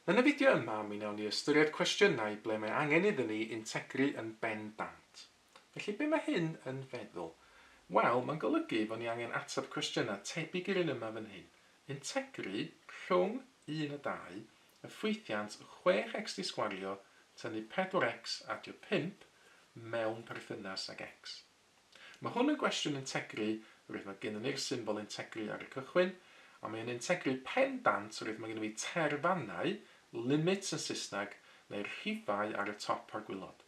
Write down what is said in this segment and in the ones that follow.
Yn y fideo yma, mi wnawn ni ystyried cwestiynau ble mae angen iddyn ni integru yn bendant. Felly, be mae hyn yn feddwl? Wel, mae'n golygu bod ni angen ateb cwestiynau tebyg i'r un yma fan hyn. Integru rhwng 1 a 2 y ffwythiant 6x disgwario tynnu 4x adio 5 mewn perthynas ag x. Mae hwn yn gwestiwn integru oherwydd mae gennym ni'r symbol integru ar y cychwyn, a mae'n integru pendant oherwydd mae gennym ni terfannau, limits yn Saesneg, neu'r rhifau ar y top o'r gwylod.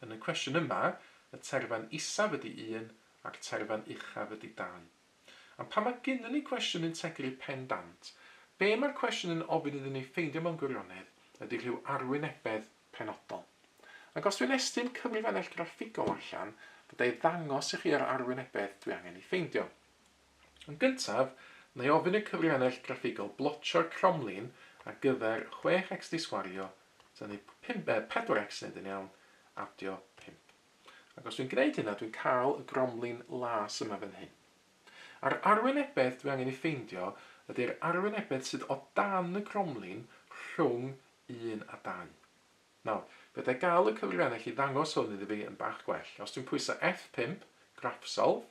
Yn y cwestiwn yma, y terfan isaf ydy 1 a'r terfan uchaf ydy 2. Ond pan mae gennym ni cwestiwn integru pendant, be mae'r cwestiwn yn ofyn iddyn ni ffeindio mewn gwirionedd ydy rhyw arwynebedd penodol. Ac os dwi'n estyn cyfrifannell graffigol allan, byddai ddangos i chi ar arwynebedd dwi angen ei ffeindio. Yn gyntaf, neu ofyn y cyfrifannell graffigol blotio'r cromlin ar gyfer 6x disgwario, tynnu 4x nid yn iawn, adio 5. Ac os dwi'n gwneud hynna, dwi'n cael y gromlin las yma fan hyn. A'r arwynebedd dwi angen ei ffeindio ydy'r arwynebedd sydd o dan y cromlin rhwng 1 a 2. Nawr, byddai gael y cyfrifannell i ddangos hwn iddi fi yn bach gwell. Os dwi'n pwyso F5, graff solve,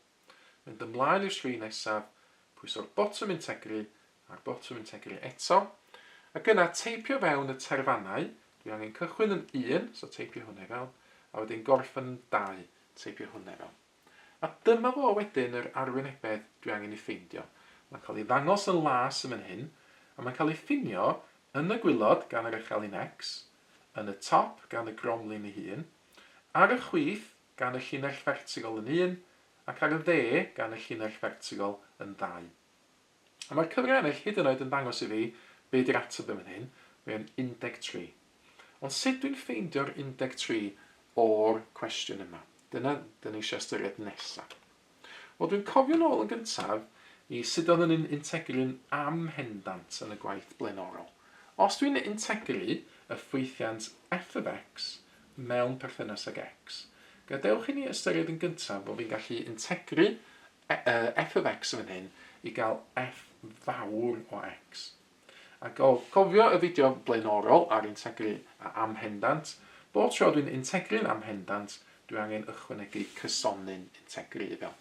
mynd ymlaen i'r sgrin nesaf, pwyso'r botwm integru a'r botwm integru eto, ac yna teipio fewn y terfannau, dwi angen cychwyn yn 1, so teipio hwnna fewn, a wedyn gorffen yn 2, teipio hwnna fewn. A dyma fo wedyn yr arwynebedd dwi angen ei ffeindio. Mae'n cael ei ddangos yn las yn hyn, a mae'n cael ei ffinio yn y gwylod gan yr echelin x, yn y top gan y gromlin ei hun, ar y chwith gan y llinell vertigol yn 1, ac ar y dde gan y llinell vertigol yn 2. A mae'r cyfrifannell hyd yn oed yn dangos i fi be di'r ateb yn hyn, mae'n 13. Ond sut dwi'n ffeindio'r 13 o'r cwestiwn yma? Dyna ni eisiau ystyried nesaf. Wel, dwi'n cofio nôl yn gyntaf i sut oedd yn integru'n amhendant yn y gwaith blaenorol. Os dwi'n integru y ffwythiant f of x mewn perthynas ag x, gadewch i ni ystyried yn gyntaf bod fi'n gallu integru f of x yn hyn i gael f fawr o x. Ac o cofio y fideo blaenorol ar integru a amhendant, bob tro dwi'n integru'n amhendant, dwi angen ychwanegu cysonyn integru i fewn.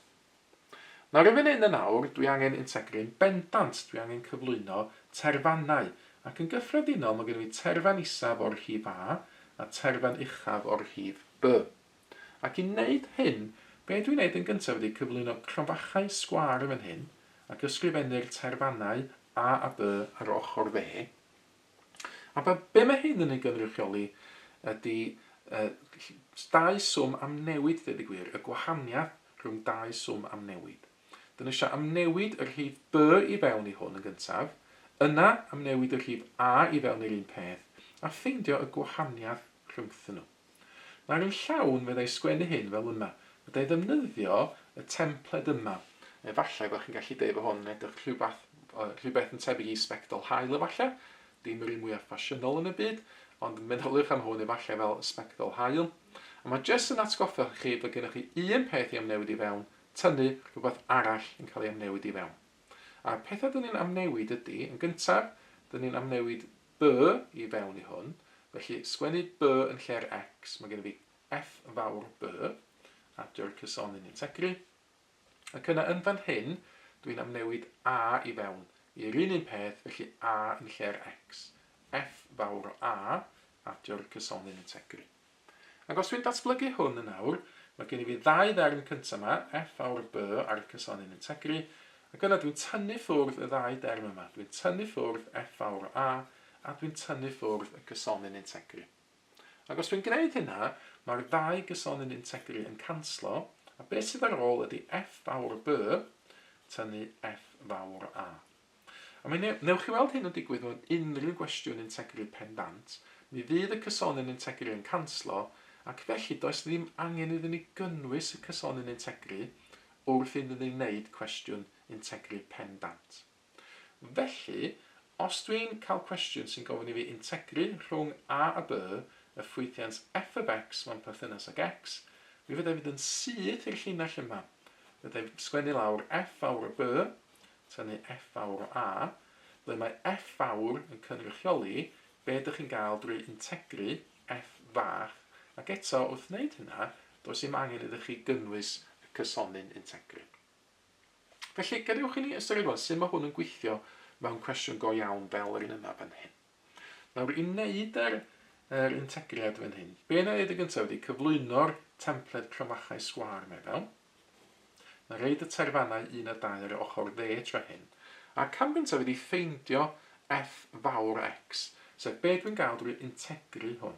Nawr efo'n hyn yn awr, dwi angen integru'n bendant, dwi angen cyflwyno terfannau, ac yn gyffredinol mae gen i terfan isaf o'r rhif A a terfan uchaf o'r rhif B. Ac i wneud hyn, be dwi'n gwneud yn gyntaf ydy cyflwyno cronfachau sgwar yn hyn, ac ysgrifennu'r terfannau A a B ar ochr dde. A be mae hyn yn ei gynrychioli ydy dau swm am newid, dweud y gwir, y gwahaniaeth rhwng dau swm am newid. Dyna eisiau am newid y rhif B i fewn i hwn yn gyntaf, yna am newid y rhif A i fewn i'r un peth, a ffeindio y gwahaniaeth rhwngthyn nhw. Nawr yn llawn fyddai sgwennu hyn fel yma, fyddai ddefnyddio y templed yma. Efallai bod chi'n gallu deud bod hwn yn edrych rhywbeth yn tebyg i sbectol haul efallai, dim yr un mwyaf ffasiynol yn y byd, ond meddylwch am hwn efallai fel sbectol haul. A mae jyst yn atgoffa chi bod gennych chi un peth i amnewid i fewn, tynnu rhywbeth arall yn cael ei amnewid i fewn. A'r pethau dyn ni'n amnewid ydy, yn gyntaf, dyn ni'n amnewid B i fewn i hwn, felly sgwennu B yn lle'r x, mae gen i fi f fawr B, adio'r cysonyn integru. Ac yna yn fan hyn, dwi'n amnewid A i fewn i'r un peth, felly A yn lle'r x. F fawr o A, adio'r cysonyn integru. Ac os dwi'n datblygu hwn yn awr, mae gen i fi ddau dderm cyntaf yma, f fawr B ar y cysonyn integru, ac yna dwi'n tynnu ffwrdd y ddau derm yma. Dwi'n tynnu ffwrdd f fawr o A, a dwi'n tynnu ffwrdd y cysonyn integru. Ac os dwi'n gwneud hynna, mae'r ddau cysonyn integru yn canslo, a beth sydd ar ôl ydy f fawr o B, tynnu f fawr o A. A newch chi weld hyn yn digwydd mewn unrhyw gwestiwn integru pendant, mi fydd y cysonyn integru yn canslo, ac felly does ddim angen iddyn ni gynnwys y cysonyn integru wrth iddyn ni wneud cwestiwn integru pendant. Felly, os dwi'n cael cwestiwn sy'n gofyn i fi integru rhwng A a B y ffwythiant f of x mewn perthynas ag x, mi fyddai fydd yn syth i'r llinell yma. Fyddai sgwennu lawr f fawr o B, tynnu f fawr o A, ble mae f fawr yn cynrychioli be ydych chi'n gael drwy integru f fach, ac eto wrth wneud hynna, does dim angen idych chi gynnwys y cysonyn integru. Felly, gadewch i ni ystyried wan sut mae hwn yn gweithio mewn cwestiwn go iawn fel yr un yma fan hyn. Nawr, i wneud yr integriad fan hyn, be yna wneud y gyntaf wedi cyflwyno'r templed cromachau sgwâr mewn. Na reid y terfannau 1 a 2 ar y ochr dde tra hyn. A cam gyntaf wedi ffeindio f fawr x, sef be dwi'n gael drwy integru hwn.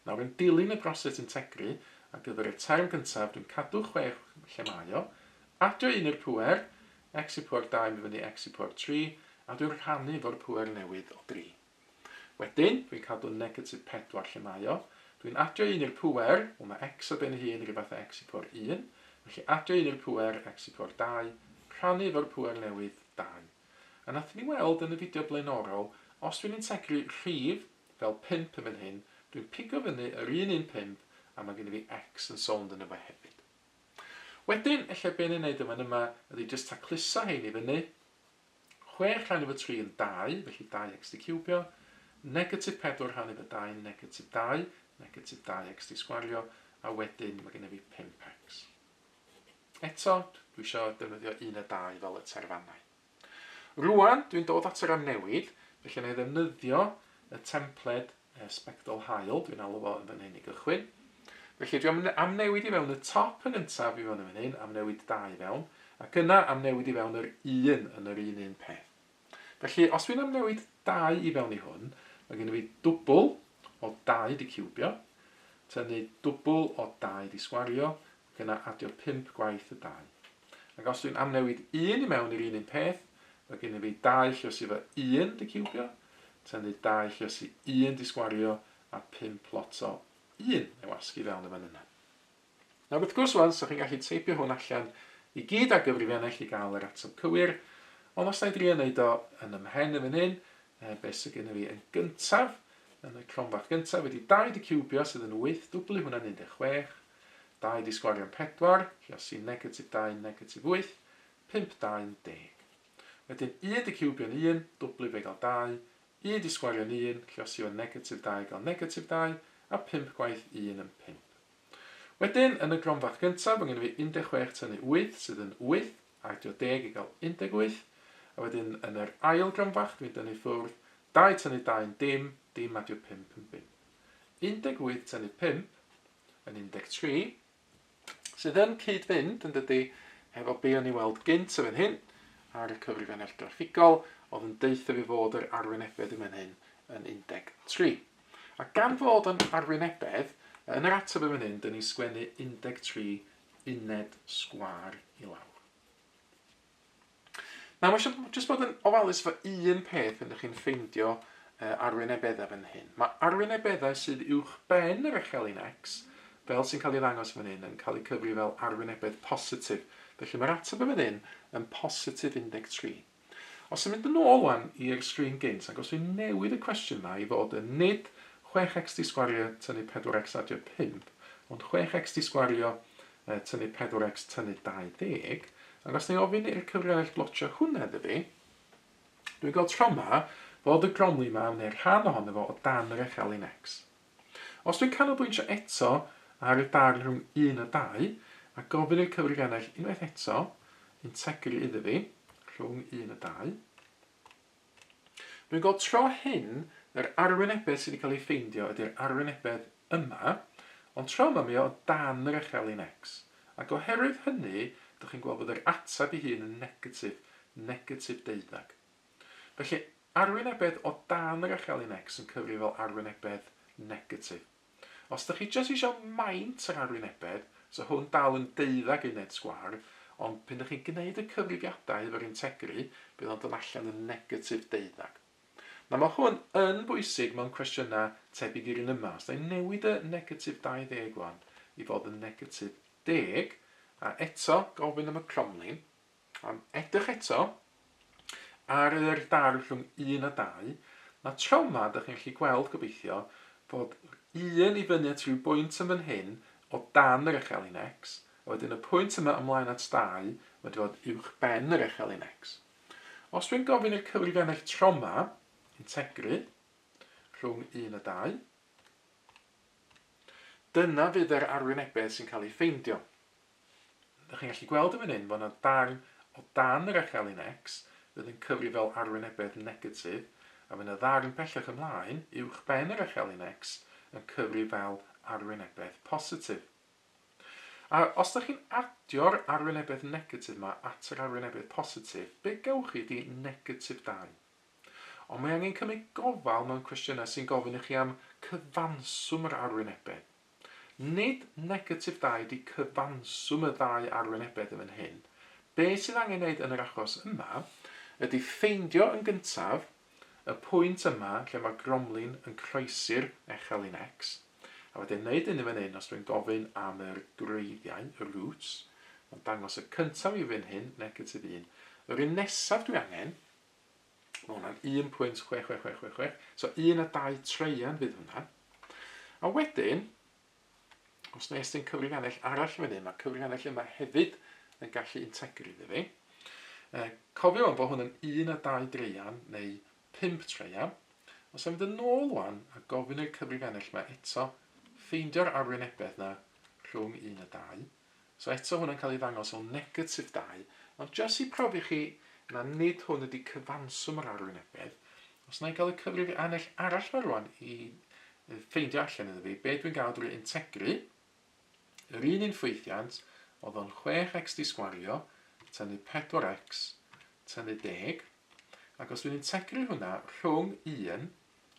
Nawr, yn dilyn y broses integru, a gyfer y term gyntaf, dwi'n cadw 6 lle mae o, adio 1 i'r pŵer, x i pŵer 2 mi fyny x i pŵer 3, a dwi'n rhannu fo'r pŵer newydd o 3. Wedyn, dwi'n cadw negatif 4 lle mae o, dwi'n adio 1 i'r pŵer, wel mae x o ben ei hun rhywbeth x i pŵer 1, felly adio 1 i'r pŵer x i pŵer 2, rhannu fo'r pŵer newydd 2. A nath ni weld yn y fideo blaenorol, os dwi'n integru rhif fel 5 yn fan hyn, dwi'n pigo fyny yr 115 a mae gen i fi x yn sownd yn y fe hefyd. Wedyn, ella be ni'n neud yma ydy jyst tacluso hein i fyny. 6 rhan efo 3 yn 2, felly 2x di ciwbio. Negatif 4 rhan efo 2, negatif 2, negatif 2x di sgwario, a wedyn mae gen i fi 5x. Eto, dwi eisiau defnyddio 1 a 2 fel y terfannau. Rwan, dwi'n dod at yr amnewid, felly na i ddefnyddio y templed sbectol hael, dwi'n alw fo yn fan hyn i gychwyn. Felly dwi'n amnewid i fewn y top yn gyntaf i fewn yn fan hyn, amnewid 2 i fewn, ac yna amnewid i fewn yr 1 yn yr un peth. Felly, os dwi'n amnewid 2 i fewn i hwn, mae gen i fi dwbl o 2 di ciwbio, tynnu dwbl o 2 di sgwario, ac yna adio 5 gwaith y 2. Ac os dwi'n amnewid 1 i mewn i'r un peth, mae gen i fi 2 lle os efo 1 di ciwbio, tynnu 2 lle os i 1 di sgwario, a 5 lot o 1 neu wasgu fewn y fan yna. Nawr wrth gwrs wan, so chi'n gallu teipio hwn allan i gyd ar gyfrifiannau i gael yr ateb cywir, ond os na i drio wneud o yn ymhen y fan hyn, beth sydd gen i fi yn gyntaf, yn y cromfach gyntaf, wedi 2 di ciwbio sydd yn 8, dwblu hwnna'n 16, 2 di sgwario yn 4, lle os i negatif 2, negatif 8, 5, 2, 10. Wedyn 1 di ciwbio yn 1, dwblu fe gael 2, 1 di sgwario yn 1, lle os i o negatif 2 gael negatif 2, a 5 gwaith 1 yn 5. Wedyn, yn y gronfach gyntaf, mae gen i fi 16 tynnu 8, sydd yn 8, a adio 10 i gael 18, a wedyn yn yr ail gronfach, dwi'n dynnu ffwrdd 2 tynnu 2 yn dim, dim adio 5 yn 5. 18 tynnu 5 yn 13, sydd yn cyd-fynd yn dydy efo be o'n i weld gynt yn fan hyn, ar y cyfrifiannau graffigol, oedd yn deitha fi fod yr arwynebedd yn fan hyn yn 13. A gan fod yn arwynebedd, yn yr ateb yn fan hyn, dyn ni sgwennu 13 uned sgwâr i lawr. Na, mae eisiau jyst bod yn ofalus fo un peth yn ydych chi'n ffeindio arwynebeddau fan hyn. Mae arwynebeddau sydd uwch ben yr echelin x, fel sy'n cael ei ddangos fan hyn, yn cael ei cyfri fel arwynebedd positif. Felly mae'r ateb yn fan hyn yn positif 13. Os yw'n mynd yn ôl wan i'r sgrin gynt, ac os dwi'n newid y cwestiwn yma i fod yn nid 6x di sgwario tynnu 4x adio 5, ond 6x di sgwario tynnu 4x tynnu 20, ac os ni'n ofyn i'r cyfrifiannau blotio hwnna iddo fi, dwi'n gael tro yma fod y cromlin yma neu'r rhan ohono fo o dan yr echelin x. Os dwi'n canolbwyntio eto ar y darn rhwng 1 a 2, a gofyn i'r cyfrifiannau unwaith eto, integru iddo fi, rhwng 1 a 2, dwi'n gael tro hyn, yr arwynebedd sydd wedi cael ei ffeindio ydy'r arwynebedd yma, ond tro yma mi o dan yr echelin x. Ac oherwydd hynny, ydych chi'n gweld bod yr ateb i hun yn negatif 12. Felly, arwynebedd o dan yr echelin x yn cyfri fel arwynebedd negatif. Os ydych chi jyst eisiau maint yr arwynebedd, so hwn dal yn 12 uned sgwâr, ond pan ydych chi'n gwneud y cyfrifiadau efo'r integru, bydd o'n dod allan yn negatif 12. Na mae hwn yn bwysig mewn cwestiynau tebyg i'r un yma. Os da ni'n newid y negatif 20 wan i fod yn negatif 10, a eto gofyn am y cromlin, edrych eto ar yr darn rhwng 1 a 2, na tro yma ydych chi'n gallu gweld gobeithio fod 1 i fyny at rhyw bwynt yn fan hyn o dan yr echelin x, a wedyn y pwynt yma ymlaen at 2 wedi fod uwch ben yr echelin x. Os dwi'n gofyn i'r cyfrifiannau tro yma, integru, rhwng 1 a 2. Dyna fydd yr arwynebedd sy'n cael ei ffeindio. Ydych chi'n gallu gweld yn fan hyn bod yna darn o dan yr echelin X fydd yn cyfri fel arwynebedd negatif, a fydd yna ddarn bellach ymlaen uwch ben yr echelin X yn cyfri fel arwynebedd positif. A os ydych chi'n adio'r arwynebedd negatif yma at yr arwynebedd positif, be gewch chi ydi negatif 2. Ond mae angen cymryd gofal mewn cwestiynau sy'n gofyn i chi am cyfanswm yr arwynebedd. Nid negatif 2 ydi cyfanswm y ddau arwynebedd yn hyn. Be sydd angen wneud yn yr achos yma ydy ffeindio yn gyntaf y pwynt yma lle mae cromlin yn croesi'r echelin X. A wedyn wneud hyn fan hyn os dwi'n gofyn am yr gwreiddiau, y roots. Mae'n dangos y cyntaf i fan hyn, negatif 1. Yr un nesaf dwi angen, mae hwnna'n 1.6666. So 1 a 2 treian fydd hwnna. A wedyn, os nes ti'n cyfrifiannell arall fan hyn, mae cyfrifiannell yma hefyd yn gallu integru iddo fi. Cofio am bod hwn yn 1 a 2 dreian neu 5 treian. Os am fynd yn ôl wan a gofyn i'r cyfrifiannell yma eto, ffeindio'r arwynebedd na rhwng 1 a 2. So eto hwnna'n cael ei ddangos o negatif 2. Ond jyst i profi chi na nid hwn ydy cyfanswm yr arwynebedd. Os na i gael y cyfrifiannell arall fe rwan i ffeindio allan iddo fi, be dwi'n gael drwy integru, yr un ffwythiant oedd o'n 6x di sgwario, tynnu 4x, tynnu 10. Ac os dwi'n integru hwnna rhwng 1,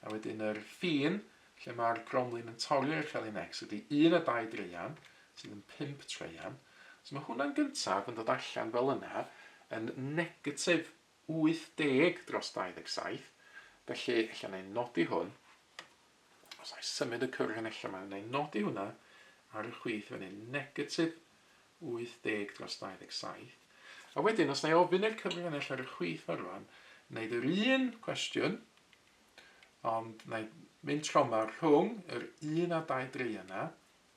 a wedyn yr ffin, lle mae'r cromlin yn torri'r echelin X ydy 1 a 2 dreian, sydd yn 5 treian. So mae hwnna'n gyntaf yn dod allan fel yna yn negatif 80 dros 27. Felly, allan ei nodi hwn. Os ai symud y cyfrifiannell yma, neu nodi hwnna ar y chwith fan hyn, negatif 80 dros 27. A wedyn, os na i ofyn i'r cyfrifiannell ar y chwith ar rwan, wneud yr un cwestiwn, ond na i mynd tro yma rhwng yr 1 a 2 dreian yna,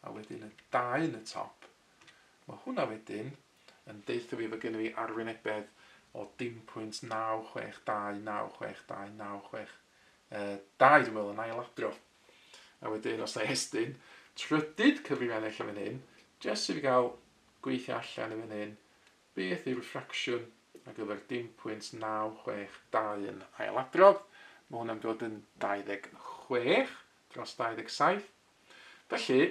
a wedyn y 2 yn y top. Mae hwnna wedyn yn deitha fi fod gen i arwynebedd o 0.962, 962, 962, 2 dwi'n meddwl yn ailadro. A wedyn os na i estyn, trydydd cyfrifiannell yn fan hyn, jyst i fi gael gweithio allan yn fan hyn, beth yw'r ffracsiwn ar gyfer 0.962 yn ailadrodd. Mae hwnna'n dod yn 26 dros 27. Felly,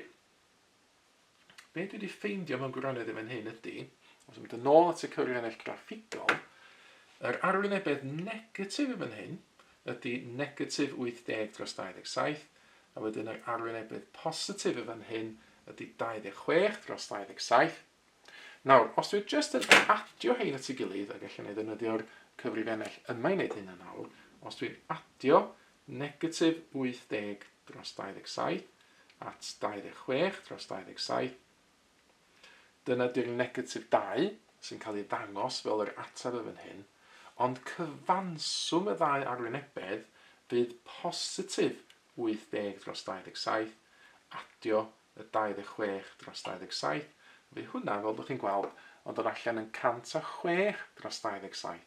be dwi wedi ffeindio mewn gwirionedd yn fan hyn ydy, os ymwneud yn ôl at y cyfrifiannell graffigol, yr arwynebedd negatif yn fan hyn ydy negatif 80 dros 27, a wedyn yr arwynebedd positif yn fan hyn ydy 26 dros 27. Nawr, os dwi jyst yn adio hein at ei gilydd, ac allan ei ddefnyddio'r cyfrifiannell yma i wneud hyn yn awr, os dwi'n adio negatif 80 dros 27 at 26 dros 27, dyna di'r negatif 2 sy'n cael ei ddangos fel yr ateb yn hyn, ond cyfanswm y ddau arwynebedd fydd positif 80 dros 27 adio y 26 dros 27. Fe hwnna, fel ydych chi'n gweld, ond dod allan yn 106 dros 27.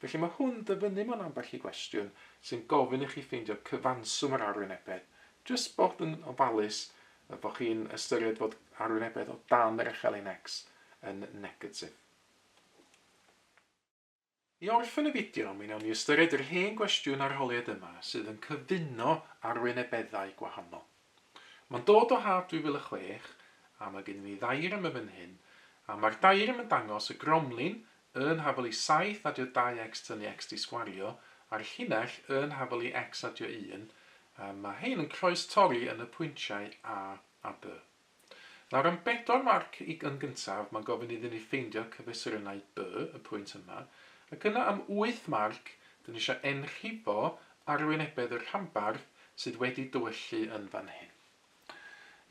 Felly mae hwn dyfynnu mewn ambell i gwestiwn sy'n gofyn i chi ffeindio cyfanswm yr arwynebedd. Jyst bod yn ofalus bod chi'n ystyried fod arwynebedd o dan yr echelin X yn negatif. I orffen y fideo, mi wnawn ni ystyried yr hen gwestiwn arholiad yma sydd yn cyfuno arwynebeddau gwahanol. Mae'n dod o haf 2006 a mae gen i ddair yma fan hyn, a mae'r dair yn dangos y gromlin yn hafel i 7 adio 2x tynnu x di sgwario, a'r llinell yn hafel i x adio 1. Mae hein yn croes torri yn y pwyntiau A a B. Nawr am 4 marc yn gyntaf, mae'n gofyn iddyn ni ffeindio cyfesurynau B, y pwynt yma, ac yna am 8 marc, dyn ni eisiau enghribo arwynebedd y rhanbarth sydd wedi dywyllu yn fan hyn.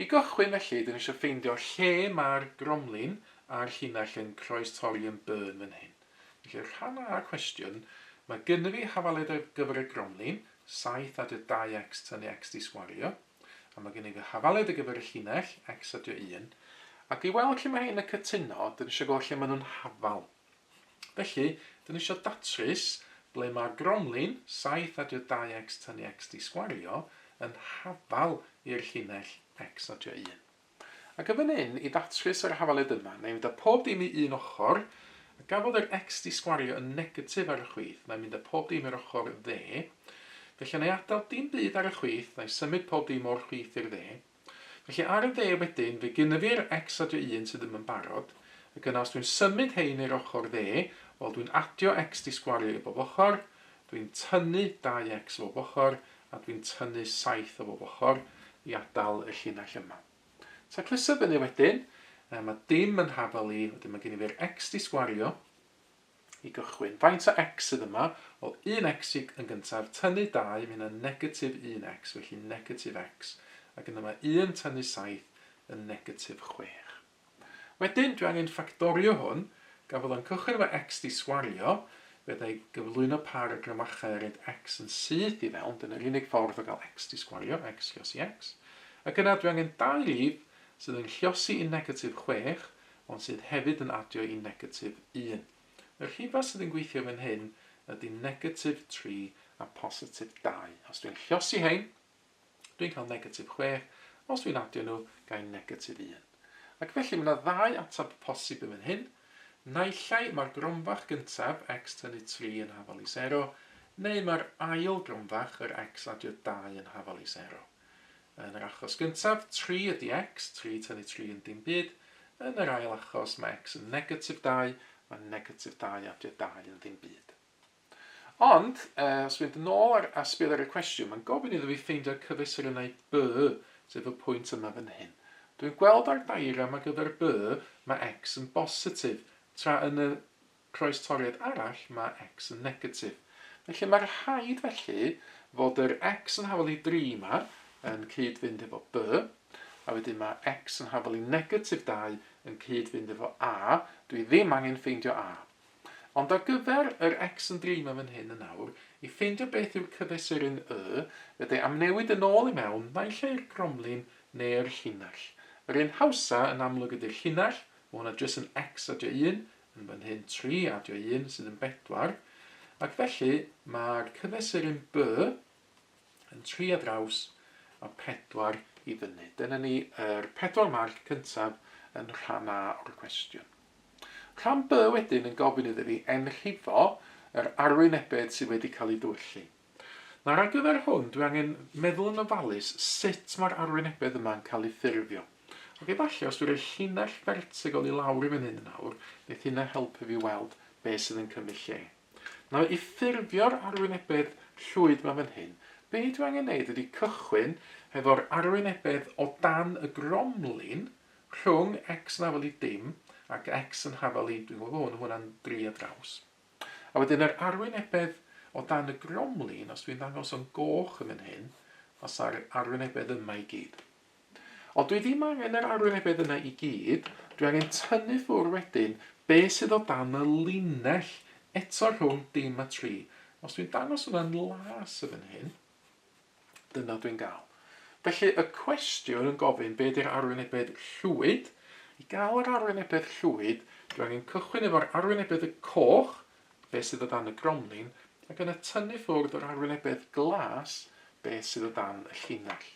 I gychwyn felly, dyn ni eisiau ffeindio lle mae'r gromlin a'r llinell yn croes torri yn B yn fan hyn. Felly rhan a'r cwestiwn, mae gynnu fi hafaled ar gyfer y gromlin, 7 adio 2x tynnu x di sgwario, a mae gynnu fi hafaled ar gyfer y llinell, x adio 1, ac i weld lle mae hyn yn cytuno, dyn ni eisiau gweld lle maen nhw'n hafal. Felly, dyn ni eisiau datrys ble mae'r gromlin, 7 adio 2x tynnu x di sgwario, yn hafal i'r llinell x adio 1. Ac y fan hyn, i ddatrys yr hafaliad yma, na i fynd â pob dim i un ochr, a gafodd yr x di sgwario yn negatif ar y chwith, na i mynd â pob dim i'r ochr dde. Felly na i adael dim byd ar y chwith, na i symud pob dim o'r chwith i'r dde. Felly ar y dde wedyn, fe gynna fi'r x adio 1 sydd ddim yn barod, ac yna os dwi'n symud hein i'r ochr dde, wel dwi'n adio x di sgwario i bob ochr, dwi'n tynnu 2x o bob ochr, a dwi'n tynnu 7 o bob ochr i adael y llinell yma. Ta cluso fyny wedyn, mae dim yn hafal i, wedyn mae gen i fi'r x di sgwario i gychwyn. Faint o x sydd yma? Wel, 1x yn gyntaf, tynnu 2, mynd yn negatif 1x, felly negatif x. Ac yna mae 1 tynnu 7 yn negatif 6. Wedyn, dwi angen ffactorio hwn, gafodd o'n cychwyn efo x di sgwario, fyddai gyflwyno paragram a cheryd x yn syth i fewn, dyna'r unig ffordd o gael x di sgwario, x llosi x. Ac yna dwi angen 2 rif sydd yn llosi i negatif 6, ond sydd hefyd yn adio i negatif 1. Yr rhifau sydd yn gweithio fan hyn ydy negatif 3 a positif 2. Os dwi'n llosi hein, dwi'n cael negatif 6, os dwi'n adio nhw, gael negatif 1. Ac felly mae yna 2 atab posib yn fan hyn. Naillai mae'r gromfach gyntaf, x tynnu 3 yn hafal i 0, neu mae'r ail gromfach, yr x adio 2 yn hafal i 0. Yn yr achos gyntaf, 3 ydy x, 3 tynnu 3 yn dim byd. Yn yr ail achos, mae x yn negatif 2, mae negatif 2 adio 2 yn ddim byd. Ond, os dwi'n dod nôl a sbio ar y cwestiwn, mae'n gofyn iddo fi ffeindio'r cyfesurynau b, sef y pwynt yma fan hyn. Dwi'n gweld ar diagram a gyda'r b, mae x yn bositif, tra yn y croestoriad arall mae x yn negatif. Felly mae'r rhaid felly fod yr x yn hafal i 3 yma yn cyd-fynd efo b, a wedyn mae x yn hafal i negatif 2 yn cyd-fynd efo a, dwi ddim angen ffeindio a. Ond ar gyfer yr x yn 3 yma fan hyn yn awr, i ffeindio beth yw'r cyfesuryn y, fydde amnewid yn ôl i mewn, naill ai'r cromlin neu'r llinell. Yr un hawsa yn amlwg ydy'r llinell, mae hwnna jyst yn x adio 1, yn fan hyn 3 adio 1 sydd yn 4, ac felly mae'r cyfesuryn b yn 3 a draws a 4 i fyny. Dyna ni yr 4 marc cyntaf yn rhan A o'r cwestiwn. Rhan B wedyn yn gofyn iddo fi enghraifft yr arwynebedd sydd wedi cael ei dwyllu. Nawr ar gyfer hwn, dwi angen meddwl yn ofalus sut mae'r arwynebedd yma'n cael ei ffurfio. Ac efallai, os dwi'n rhoi llinell vertigol i lawr i fan hyn yn awr, wneith hynna helpu fi weld beth sydd yn cymryd lle. Nawr, i ffurfio'r arwynebedd llwyd yma fan hyn, beth dwi angen neud ydy cychwyn efo'r arwynebedd o dan y gromlin rhwng x yn hafal i dim ac x yn hafal i, dwi'n gwybod hwnna'n 3 a draws. A wedyn yr arwynebedd o dan y gromlin, os dwi'n dangos o'n goch yn fan hyn, os ar arwynebedd yma i gyd. Ond dwi ddim angen yr arwynebedd yna i gyd, dwi angen tynnu ffwrdd wedyn beth sydd o dan y linell eto rhwng dim a 3. Os dwi'n dangos hwnna'n las yn fan hyn, dyna dwi'n gael. Felly y cwestiwn yn gofyn beth yw'r arwynebedd llwyd. I gael yr arwynebedd llwyd, dwi angen cychwyn efo'r arwynebedd y coch, beth sydd o dan y gromlin, ac yna tynnu ffwrdd o'r arwynebedd glas, beth sydd o dan y llinell.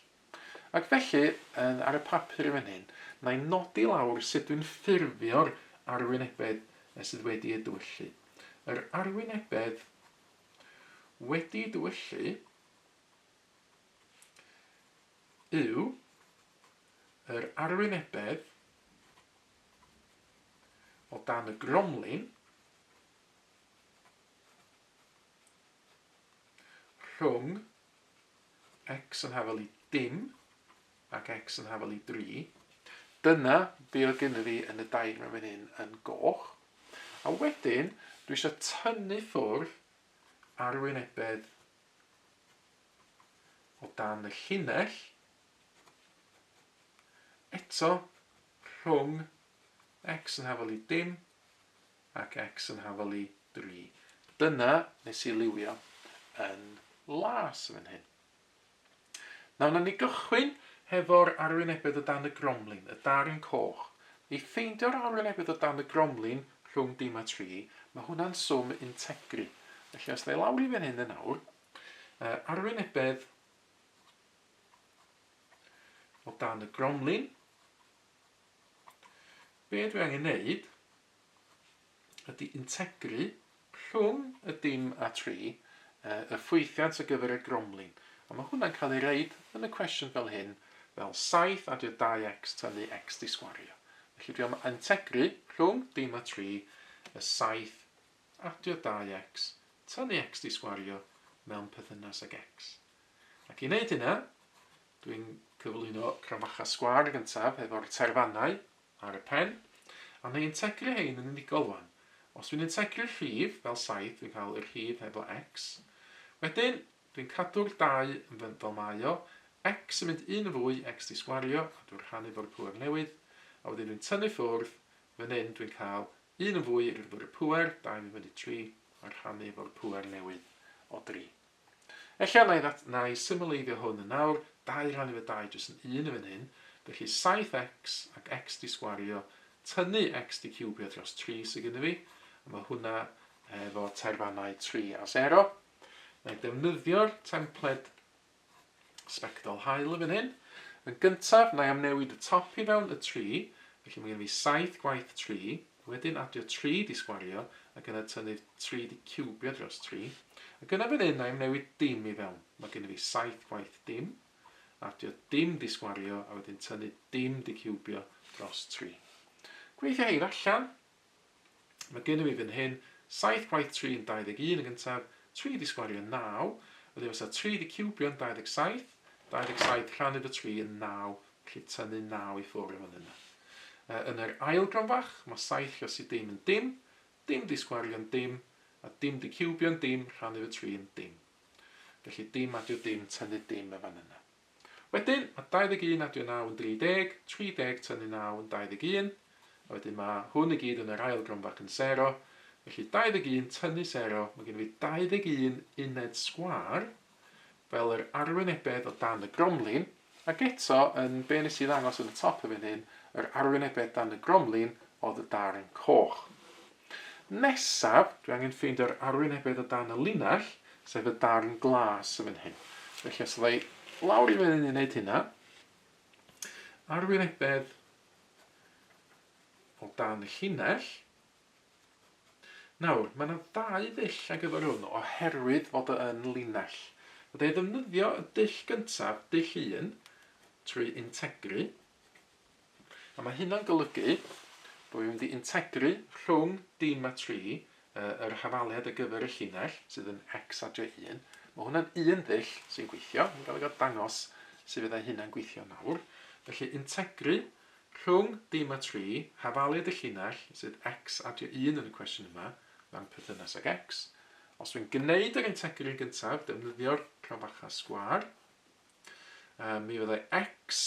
Ac felly, ar y papur yn fan hyn, na i nodi lawr sut dwi'n ffurfio'r arwynebedd sydd wedi ei dywyllu. Yr arwynebedd wedi ei dywyllu yw yr arwynebedd o dan y gromlin rhwng x yn hafal i dim ac x yn hafal i 3. Dyna be oedd gynnu fi yn y diagram fan hyn yn goch. A wedyn, dwi eisiau tynnu ffwrdd arwynebedd o dan y llinell eto rhwng x yn hafal i dim ac x yn hafal i 3. Dyna nes i liwio yn las fan hyn. Nawr, na ni gychwyn hefo'r arwynebedd o dan y gromlin, y darn coch. I ffeindio'r arwynebedd o dan y gromlin rhwng dim a 3, mae hwnna'n swm integru. Felly os ddau lawr I fan hyn yn nawr, arwynebedd o dan y cromlin. Be dwi angen wneud ydy integru rhwng y dim a 3 y ffwythiant ar gyfer y cromlin. A mae hwnna'n cael ei reid yn y cwestiwn fel hyn, fel 7 adio 2x tynnu x di sgwario. Felly dwi am integru rhwng dim a 3 y 7 adio 2x tynnu x di sgwario mewn perthynas ag x. Ac I wneud hynna, dwi'n cyflwyno cromfacha sgwar gyntaf efo'r terfannau ar y pen, a neu integru hein yn unigol wan. Os dwi'n integru'r rhif fel 7, dwi'n cael yr rhif hefo x. Wedyn, dwi'n cadw'r 2 fel mae o, x yn mynd 1 yn fwy, x di sgwario, a dwi'n rhannu fo'r pŵer newydd, a wedyn dwi'n tynnu ffwrdd, fan hyn dwi'n cael 1 yn fwy ar gyfer y pŵer, 2 yn mynd I 3, a rhannu fo'r pŵer newydd o 3. Ella na I symleiddio hwn yn nawr, 2 rhannu fo 2 jyst yn 1 yn fan hyn, felly 7x ac x di sgwario, tynnu x di cwbio dros 3 sydd gyda fi, a mae hwnna efo terfannau 3 a 0. Na I defnyddio'r templed sbectol haul yn fan hyn. Yn gyntaf, na I am newid y top I fewn y 3, felly mae gen fi 7 gwaith 3, wedyn adio 3 di sgwario, ac yna tynnu 3 di cwbio dros 3. Ac yna fan hyn, na I am newid dim I fewn. Mae gen fi 7 gwaith dim, adio dim di sgwario, a wedyn tynnu dim di cwbio dros 3. Gweithio hein allan, mae gen fi fan hyn 7 gwaith 3 yn 21 yn gyntaf, 3 di sgwario 9, wedyn fysa 3 di cwbio yn 27, 27 rhannu fy 3 yn 9, felly tynnu 9 I ffwrdd fan yna. Yn yr ail gronfach, mae 7 llosi dim yn dim, dim di sgwario yn dim, a dim di cwbio yn dim, rhannu fy 3 yn dim. Felly dim adio dim, tynnu dim y fan yna. Wedyn, mae 21 adio 9 yn 30, 30 tynnu 9 yn 21, a wedyn mae hwn I gyd yn yr ail gronfach yn 0, felly 21 tynnu 0, mae gen fi 21 uned sgwar, fel yr arwynebedd o dan y cromlin, ac eto, yn be nes I ddangos yn y top y fan hyn, yr arwynebedd dan y cromlin oedd y darn coch. Nesaf, dwi angen ffeindio'r arwynebedd o dan y linell, sef y darn glas y fan hyn. Felly os ddau lawr I fan hyn I wneud hynna, arwynebedd o dan y llinell. Nawr, mae yna 2 ddull ar gyfer hwn oherwydd fod yn linell. Fydda I ddefnyddio y dull gyntaf, dull 1, trwy integru. A mae hynna'n golygu bod fi'n mynd I integru rhwng dim a 3 yr hafaliad ar gyfer y llinell, sydd yn x adio 1. Mae hwnna'n 1 ddull sy'n gweithio. Mae'n cael ei dangos sydd fydda hynna'n gweithio nawr. Felly integru rhwng dim a 3, hafaliad y llinell, sydd x adio 1 yn y cwestiwn yma, mewn perthynas ag x. Os dwi'n gwneud yr integru gyntaf, defnyddio'r cromfacha sgwar, mi fyddai x,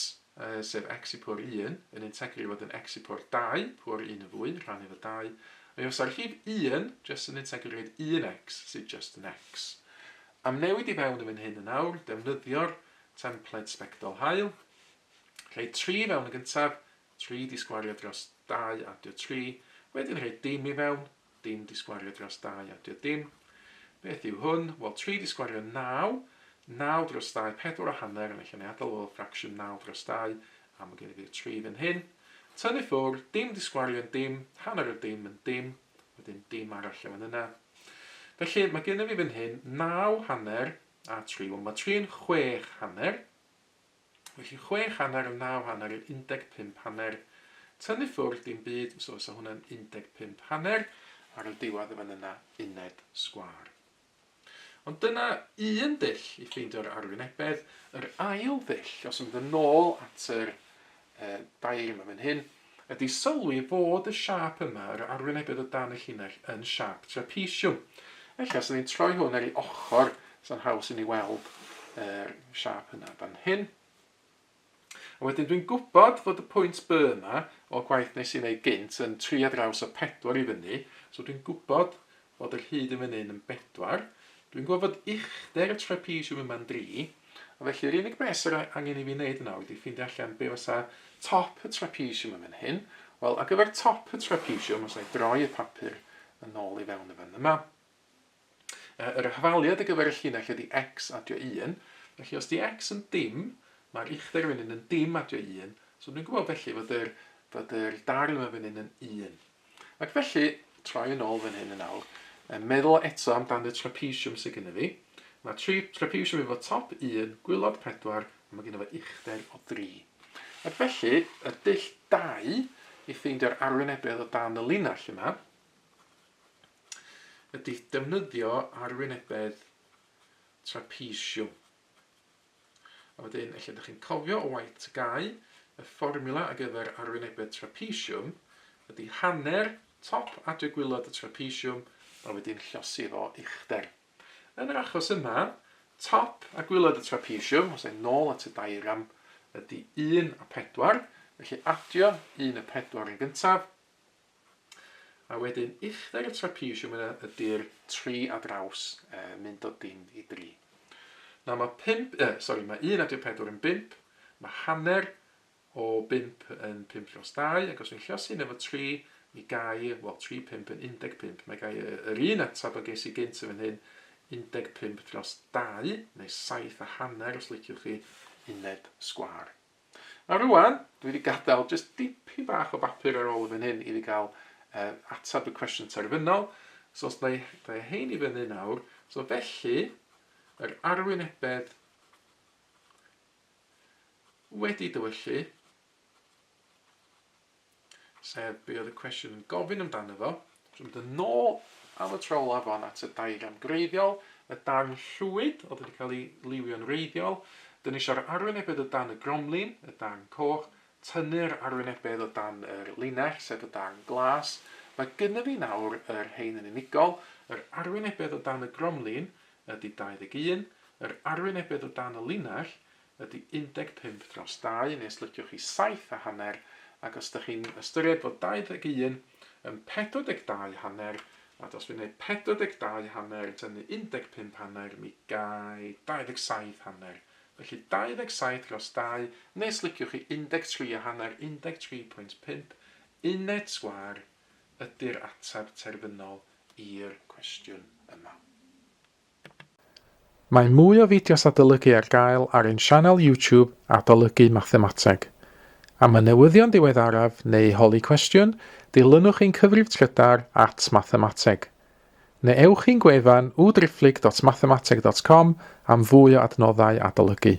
sef x I pwr 1, yn integru fod yn x I pwr 2, pwr 1 yn fwy, rhannu fo 2. Mi fysa'r rhif 1, jyst yn integru 1x, sydd just yn x. Am newid I fewn yn fan hyn yn awr, defnyddio'r templed sbectol haul. Rhoi 3 fewn yn gyntaf, 3 di sgwario dros 2 adio 3, wedyn rhoi dim I fewn, dim di sgwario dros 2 adio dim. Beth yw hwn? Wel, 3 di sgwario 9, 9 dros 2, 4 a hanner, yn eich ni adael o fraction 9 dros 2, a mae gen I fi 3 fan hyn. Tynnu ffwrdd, dim di sgwario yn dim, hanner o dim yn dim, wedyn dim arall yn yna. Felly, mae gen I fi fan hyn 9 hanner a 3, wel mae 3 yn 6 hanner. Felly 6 hanner a 9 hanner yn 15 hanner. Tynnu ffwrdd dim byd, so fysa hwnna'n 15 hanner, ar y diwedd y fan yna uned sgwar. Ond dyna un dull I ffeindio'r arwynebedd. Yr ail dull, os yn mynd yn ôl at yr dair yma fan hyn, ydy sylwi fod y siap yma, yr arwynebedd o dan y llinell, yn siap trapesiwm. Ella, os ni'n troi hwn ar ei ochr, sy'n haws I ni weld yr siap yna fan hyn. A wedyn dwi'n gwybod fod y pwynt B yma, o gwaith nes I wneud gynt, yn 3 ar draws o 4 I fyny. So dwi'n gwybod fod yr hyd yn fan hyn yn 4. Dwi'n gwybod fod uchder y trapesiwm yma'n 3, a felly yr unig beth sy'n angen I fi wneud nawr ydy ffeindio allan be fysa top y trapesiwm yma'n hyn. Wel, ar gyfer top y trapesiwm, os na I droi y papur yn ôl I fewn y fan yma, Yr arholiad ar gyfer y llinell ydy x adio 1. Felly os di x yn dim, mae'r uchder fan hyn yn dim adio 1. So dwi'n gwybod felly fod yr darn yma fan hyn yn 1. Ac felly, troi yn ôl fan hyn yn awr, meddwl eto amdano y trapesiwm sydd gyda fi. Mae trapesiwm efo top 1, gwylod 4, a mae gyda fo uchder o 3. Ac felly, y dull 2 i ffeindio'r arwynebedd o dan y linell yma ydy defnyddio arwynebedd trapesiwm. A wedyn, ella ydych chi'n cofio o waith tygau, y fformula ar gyfer arwynebedd trapesiwm ydy hanner top adio gwylod y trapesiwm a wedyn llosi fo uchder. Yn yr achos yma, top a gwylod y trapesiwm, os ein nôl at y diagram, ydy 1 a 4, felly adio 1 a 4 yn gyntaf, a wedyn uchder y trapesiwm ydy'r 3 a draws, mynd o 1 i 3. Nawr mae 1 adio 4 yn 5, mae hanner o 5 yn 5 dros 2, ac os dwi'n llosi efo 3, mi gai, 3, 5 yn 15, mae gai yr un atab o ges i gynt fan hyn, 15 dros 2, neu 7 a hanner os liciwch chi uned sgwar. A rwan, dwi wedi gadael jyst dipyn bach o bapur ar ôl fan hyn i fi gael atab y cwestiwn terfynol. So os da i hein i fyny nawr, so felly, yr arwynebedd wedi dywyllu, sef be oedd y cwestiwn yn gofyn amdano fo. So mynd yn ôl am y tro lafon at y diagram greiddiol, y darn llwyd oedd wedi cael ei liwio'n wreiddiol. Dyn ni eisiau'r arwynebedd o dan y gromlin, y darn coch, tynnu'r arwynebedd o dan yr linell, sef y darn glas. Mae gyda fi nawr yr hein yn unigol. Yr arwynebedd o dan y gromlin ydy 21, yr arwynebedd o dan y linell ydy 15 dros 2, neu os liciwch chi 7 a hanner, ac os ydych chi'n ystyried fod 21 yn 42 hanner, a os fi'n gwneud 42 hanner tynnu 15 hanner, mi gai 27 hanner. Felly 27 dros 2, neu os liciwch chi 13 a hanner, 13.5, uned sgwar ydy'r ateb terfynol i'r cwestiwn yma. Mae mwy o fideos adolygu ar gael ar ein sianel YouTube Adolygu Mathemateg. Am y newyddion diweddaraf neu holi cwestiwn, dilynwch ein cyfrif trydar @mathemateg. Neu ewch i'n gwefan www.mathemateg.com am fwy o adnoddau adolygu.